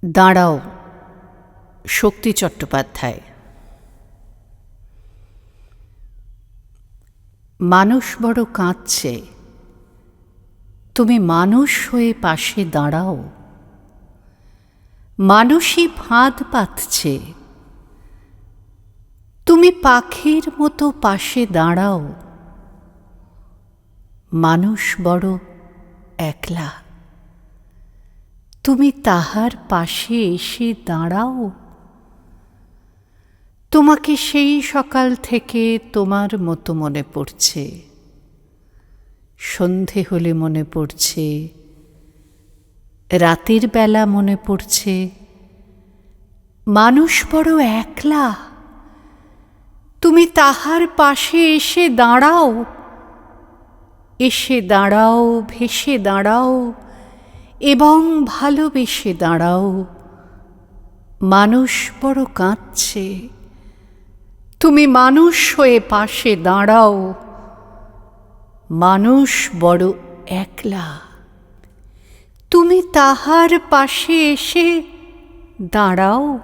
দাঁড়াও, শক্তি চট্টোপাধ্যায়। মানুষ বড় কাঁদছে, তুমি মানুষ হয়ে পাশে দাঁড়াও। মানুষই ফাঁদ পাতছে, তুমি পাখির মতো পাশে দাঁড়াও। মানুষ বড় একলা, তুমি তাহার পাশে এসে দাঁড়াও। তোমাকে সেই সকাল থেকে তোমার মতো মনে পড়ছে। সন্ধে হলে মনে পড়ছে, রাতের বেলা মনে পড়ছে। মানুষ বড় একলা, তুমি তাহার পাশে এসে দাঁড়াও। এসে দাঁড়াও, ভেসে দাঁড়াও এবং ভালোবেসে দাঁড়াও। মানুষ বড় কাঁদছে, তুমি মানুষ হয়ে পাশে দাঁড়াও। মানুষ বড় একলা, তুমি তাহার পাশে এসে দাঁড়াও।